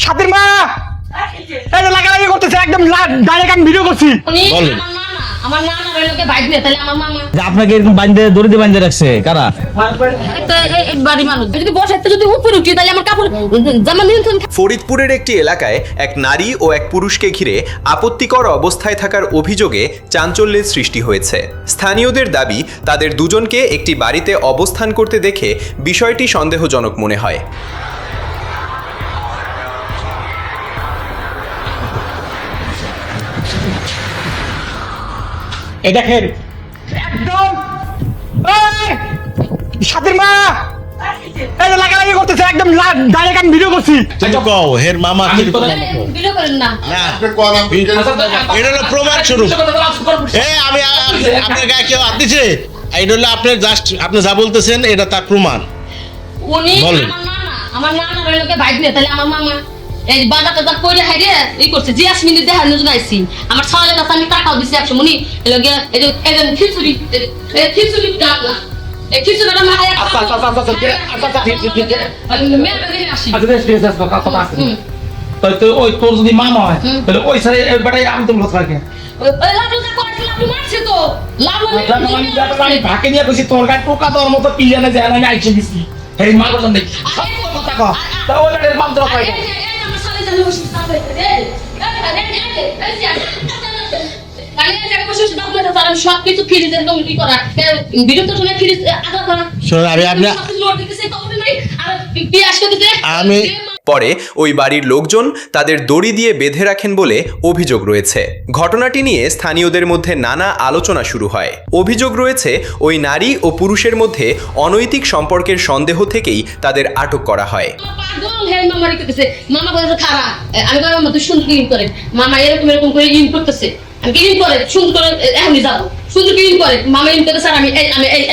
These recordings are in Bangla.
সাথীর মা এই যে লাগালাগি করতেছে, একদম ডাইরেক্ট আমি ভিডিও করছি। বলেন। আমার নানা রইলকে বাইক দিয়ে তাহলে আমার মামা যে আপনাকে এরকম বাঁধে দড়ি দিয়ে বাঁধে রাখছে কারা? এই বাড়ি মানুষ যদি বসাইতে যদি উপরে উঠি তাহলে আমার কাপড় জামা নিয়ন্ত্রণ। ফরিদপুরের একটি এলাকায় এক নারী ও এক পুরুষকে ঘিরে আপত্তিকর অবস্থায় থাকার অভিযোগে চাঞ্চল্যের সৃষ্টি হয়েছে। স্থানীয়দের দাবি, তাদের দুজনকে একটি বাড়িতে অবস্থান করতে দেখে বিষয়টি সন্দেহজনক মনে হয়। এই দেখেন একদম সাথীর মা এই যে লাগালাগি করতেছে, একদম ডাইরেক্ট আমি ভিডিও করছি। তুমি কও হের মামা কি ভিডিও করেন না। এটা হলো প্রমাণ স্বরূপ। আমি আপনার গায়ে কেউ হাত দিছে? এটা হলো আপনার জাস্ট আপনি যা বলতেছেন এটা তার প্রমাণ। উনি বলেন। আমার নানা রইলকে বাইক দিয়ে তাহলে আমার মামা এই বাজারটা যা কইলে হাইরে এই করছে জিয়াসমিন দেখার নজর আইছি। আমার ছালের কাছে আমি টাকাও দিছি 100 মনি এলগে এই যে একজন খিচুড়ি ডাকলা এই খিচুড়িটা মারা তো ওই তোর যদি মামা হয় তাহলে ওই সারে বেটাই আমি তো লোক রাখে আমি ভাকে নিয়ে কইছি তোর গায়ে টোকা দেওয়ার মতো পিলানে যায় না, আমি আইছে দিছি এই মাগজন দেখি টাকা তা ওই বেটার মাপ দেওয়া পাই সবকিছু ফ্রিজের কমিটি করা ভিডিও তো শুনে ফ্রিজ আদা করা আমি পরে ওই বাড়ির লোকজন তাদের দড়ি দিয়ে বেঁধে রাখেন বলে অভিযোগ রয়েছে। ঘটনাটি নিয়ে স্থানীয়দের মধ্যে নানা আলোচনা শুরু হয়। অভিযোগ রয়েছে ওই নারী ও পুরুষের মধ্যে অনৈতিক সম্পর্কের সন্দেহ থেকেই তাদের আটক করা হয়। মামা বলছে খারাপ, আমি মামা তুই শুনতে ইন করে মামা এরকম এরকম করে ইন করতেছে, আমি ইন করে সুন্দর করে এখনই যাবো সুন্দর ইন করে মামা ইন করতেছে আর আমি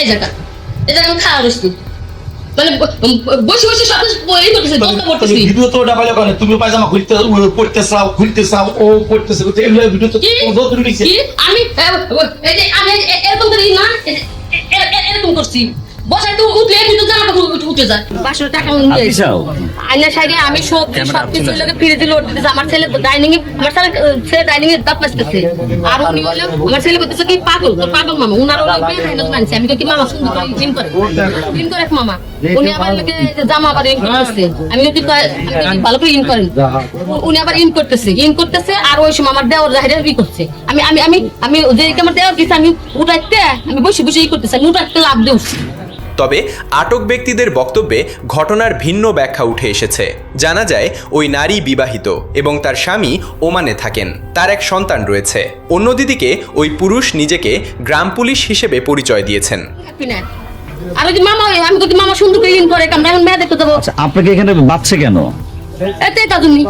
এই জায়গা আমি খাওয়া বসছি মানে বসে বসে সব এই করতেছে বলতে করতেছি। ভিডিও তো ওটা ভালো করে, তুমি পায়জামা খুলতে চাও ও করতেছে এগুলো ভিডিও তো যত দিছে আমি এই যে আমি এরকম করে না এরকম করছি বসাই তো উঠলে কিন্তু জামা কাপড় উঠে যায় 500 টাকা নিয়ে আইনা সাইডে আমি সবকিছু লোকে ফ্রিজে লোড দিতেছে। আমার ছেলে ডাইনিং এ আমার ছেলে ডাইনিং এ দাঁত মাসতেছে আর উনি হলো আমার ছেলে বলতেছে কি পাগল তো পাগল মামা উনার ওই বেহাইনত মানছে। আমি কি মামা সুন্দর করে ইন করে মামা উনি আবার লোকে জামা আবার ইন করতেছে। আমি যদি ভালো করে ইন করেন উনি আবার ইন করতেছে আর ওই সময় আমার দেওর জাহিরে ই করছে। আমি আমি আমি আমি যে আমার দেওর কিছু আমি উঠাইতে আমি বসে বসে ই করতেছি, আমি উঠাইতে লাভ দেউছি। তবে আটক ব্যক্তিদের বক্তব্যে ঘটনার ভিন্ন ব্যাখ্যা উঠে এসেছে। জানা যায় ওই নারী বিবাহিত এবং তার স্বামী ওমানে থাকেন, তার এক সন্তান রয়েছে। অন্যদিকে ওই পুরুষ নিজেকে গ্রাম পুলিশ হিসেবে পরিচয় দিয়েছেন। আর যদি মামা আমি যদি মামা সুন্দর করে ইন করে আমরা এখন মেয়ে দেখতে যাবো। আপনাকে এখানে বাচ্চা কেন? এতে তা তুমি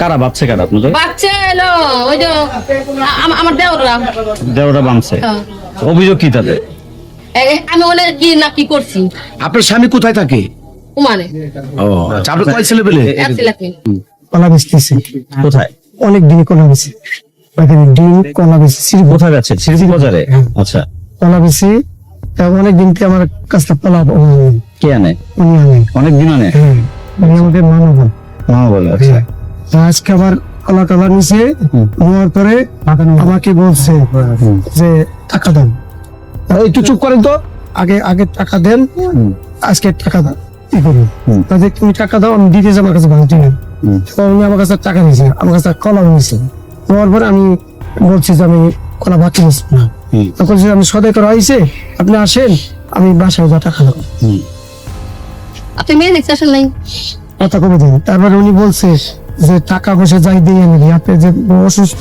কারা বাচ্চা কারা আপনাদের? বাচ্চা এলো ওই যে আমার দেওরা বামছে। অভিযোগ কি তাদের? আমি ওলে কি না কি করছি। আপনার স্বামী কোথায় থাকে? ওমানে। ও আচ্ছা, আপনার কয় ছেলে পেলে? কলা বেচতেছি। কোথায়? অনেক দিন কলা বেচি, ডিম কলা বেচি। কোথায় যাচ্ছে? সিরিজি বাজারে। আচ্ছা, কলা বেচি অনেক দিন থেকে আমার কাছটা কলা কে আনে? উনি আনে অনেক দিন আনে। উনি আমাদের মানব মামা বলে। আচ্ছা, আজকে আবার কলা টলা নিচে নেওয়ার পরে আমাকে বলছে যে টাকা দেন। একটু চুপ করেন তো, আগে আগে টাকা দেন, আজকে টাকা দাও কি করুন তাহলে তুমি টাকা দাও আমি দিতে যাবো। আমার কাছে ভাঙতি না, উনি আমার কাছে টাকা নিয়েছে, আমার কাছে কলা নিয়েছে। নেওয়ার পরে আমি বলছি যে আমি কলা বাকি নিচ্ছি না, তখন আমি সদাই করা হয়েছে আপনি আসেন আমি বাসায় যা টাকা দেবো। আপনি মেয়ে দেখতে আসেন নাই কথা কবে দিন। তারপরে উনি বলছে যে টাকা পয়সা যাই দিয়ে নেবে, আপনি যে অসুস্থ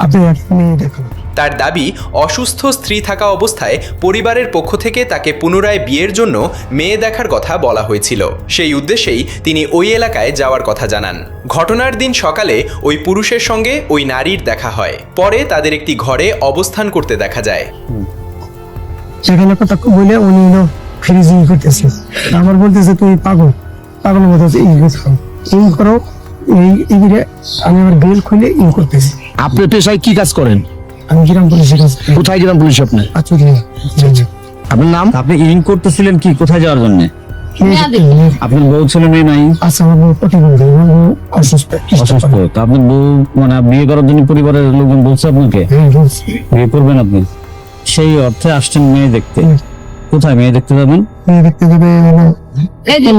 আপনি মেয়ে দেখান। তার দাবি, অসুস্থ স্ত্রী থাকা অবস্থায় পরিবারের পক্ষ থেকে তাকে পুনরায় বিয়ের জন্য মেয়ে দেখার কথা বলা হয়েছিল। সেই উদ্দেশ্যেই তিনি ওই এলাকায় যাওয়ার কথা জানান। ঘটনার দিন সকালে ওই পুরুষের সঙ্গে ওই নারীর দেখা হয়। পরে তাদের একটি ঘরে অবস্থান করতে দেখা যায়। সেখানে কথা বলে উনি হলো ফ্রিজিং করতেছে, আমার বলতেছে তুমি পাগল পাগল মতো ইন করো এই আমি আমার বেল খুলে ইন করতেছি। আপনি পেশায় কি কাজ করেন? আমি গ্রাম পুলিশের কাছে। কোথায় গ্রাম পুলিশ আপনার? আচুরিয়া। আপনার নাম? আপনি ইন করতেছিলেন কি কোথায় যাওয়ার জন্য? আপনার বউ ছেলে মেয়ে নাই? আচ্ছা আমার বউ প্রতিবন্ধী, আমার বউ অসুস্থ। অসুস্থ। তো আপনার বউ মানে বিয়ে করার জন্য পরিবারের লোকজন বলছে আপনাকে হ্যাঁ বলছি। বিয়ে করবেন আপনি? সেই অর্থে আসছেন মেয়ে দেখতে। কোথায় মেয়ে দেখতে যাবেন? মেয়ে দেখতে যাবে হলো এই যে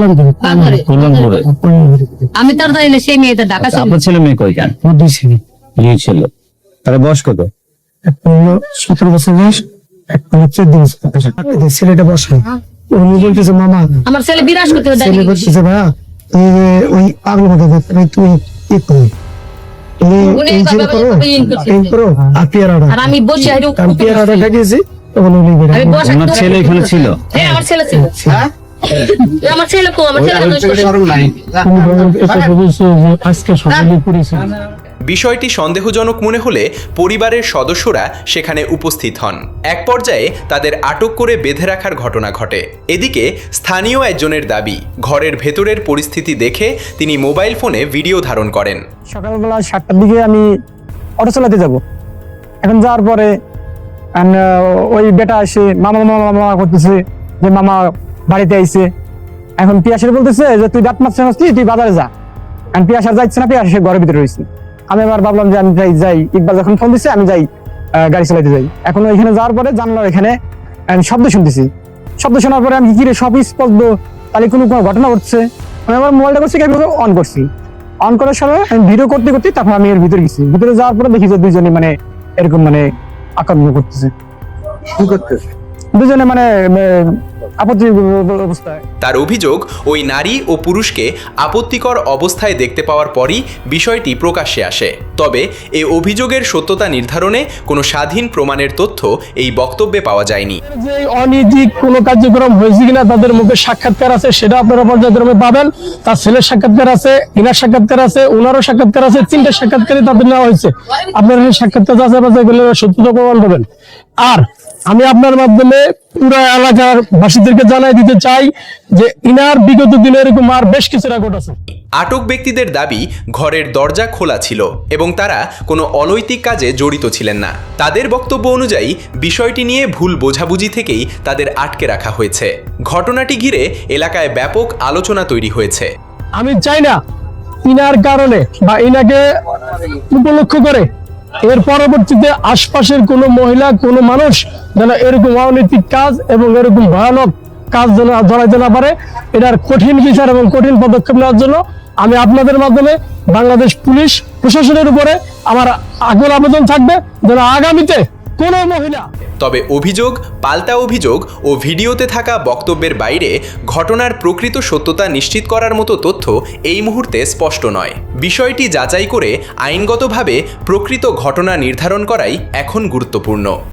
বাজারে। কল্যাণপুরে। আমি তার জানি না সেই মেয়েটা ঢাকা ছিল। আপনার ছেলে মেয়ে কয়জন? আমার 2 ছেলে, দুই ছেলে। তাহলে বয়স কত? একটা হলো 17 বছর বয়স, একটা হলো 14 বছর বয়স। ছেলেটা বসে উনি বলতেছে মামা, আমার ছেলে বিরাজ করতে ছেলে বলতেছে ভাইয়া তুই ওই পাগল মতো তুই কি করবি উনি এই যে বাবা করো ইন করছে। এই করো আর পেয়ারাটা আর আমি বসে আইরো আমি পেয়ারাটা খাইয়েছি তখন উনি বেরিয়ে আমি বসে ওনার ছেলে এখানে ছিল? হ্যাঁ আমার ছেলে ছিল। আমার ছেলে কো আমার ছেলে আজকে সকালে করেছি। বিষয়টি সন্দেহজনক মনে হলে পরিবারের সদস্যরা সেখানে উপস্থিত হন। এক পর্যায়ে তাদের আটক করে বেঁধে রাখার ঘটনা ঘটে। এদিকে স্থানীয় একজনের দাবি, ঘরের ভেতরের পরিস্থিতি দেখে তিনি মোবাইল ফোনে ভিডিও ধারণ করেন। সকালবেলা 7টার দিকে আমি অটো চালাতে যাব। এখন যাওয়ার পরে ওই বেটা এসে মামা মামা মামা করতেছে যে মামা বাড়িতে আইছে। এখন পিয়াসের বলতেছে যে তুই দাঁত মারছিস তুই বাজারে যা। এখন পিয়াস আর যাচ্ছে না, পিয়াস ঘরের ভিতরে রয়েছে। আমি আবার ভাবলাম যে আমি যাই ইকবাল যখন ফোন দিচ্ছে আমি যাই গাড়ি চালাতে যাই। এখন ওইখানে যাওয়ার পরে জানলার এখানে আমি শব্দ শুনতেছি। শব্দ শোনার পরে আমি কি রে সব স্পষ্ট, তাহলে কোনো ঘটনা ঘটছে। আমি আমার মোবাইলটা করছি অন করছি। অন করার সময় আমি ভিডিও করতে করতে তারপর আমি এর ভিতরে গেছি। ভিতরে যাওয়ার পরে দেখি যে দুইজনে মানে এরকম মানে আক্রমণ করতেছে। দুজনে মানে আপত্তি অবস্থায়। তার অভিযোগ, ওই নারী ও পুরুষকে আপত্তিকর অবস্থায় দেখতে পাওয়ার পরই বিষয়টি প্রকাশ্যে আসে। তবে এই অভিযোগের সত্যতা নির্ধারণে কোনো স্বাধীন প্রমাণের তথ্য এই বক্তব্যে পাওয়া যায়নি। যে অনৈতিক কোনো কার্যক্রম হয়েছে কিনা তাদের মুখে সাক্ষাৎকার আছে, সেটা আপনারা পর্যায়ক্রমে পাবেন। তার ছেলের সাক্ষাৎকার আছে, ইনার সাক্ষাৎকার আছে, ওনারও সাক্ষাৎকার আছে। 3টে সাক্ষাৎকারই তাদের নেওয়া হয়েছে। আপনারা সেই সাক্ষাৎকার যাচাই বাছাই করলে সত্যতা প্রমাণ পাবেন। আর আমি আপনার মাধ্যমে পুরো এলাকার বাসীদেরকে জানাই দিতে চাই যে ইনার বিগত দিনে এরকম আর বেশ কিছু রেকর্ড আছে। আটক ব্যক্তিদের দাবি, ঘরের দরজা খোলা ছিল এবং তারা কোনো অনৈতিক কাজে জড়িত ছিলেন না। তাদের বক্তব্য অনুযায়ী বিষয়টি নিয়ে ভুল বোঝাবুঝি থেকেই তাদের আটকে রাখা হয়েছে। ঘটনাটি ঘিরে এলাকায় ব্যাপক আলোচনা তৈরি হয়েছে। আমি চাই না ইনার কারণে বা ইনাকে উপলক্ষ করে এর পরবর্তীতে আশপাশের কোনো মহিলা কোনো মানুষ যেন এরকম অনৈতিক কাজ এবং এরকম ভয়ানক কাজ যেন জড়াইতে না পারে। এটার কঠিন বিচার এবং কঠিন পদক্ষেপ নেওয়ার জন্য আমি আপনাদের মাধ্যমে বাংলাদেশ পুলিশ প্রশাসনের উপরে আমার আগ্রহ আবেদন থাকবে যেন আগামীতে কোনো মহিলা। তবে অভিযোগ, পাল্টা অভিযোগ ও ভিডিওতে থাকা বক্তব্যের বাইরে ঘটনার প্রকৃত সত্যতা নিশ্চিত করার মতো তথ্য এই মুহূর্তে স্পষ্ট নয়। বিষয়টি যাচাই করে আইনগতভাবে প্রকৃত ঘটনা নির্ধারণ করাই এখন গুরুত্বপূর্ণ।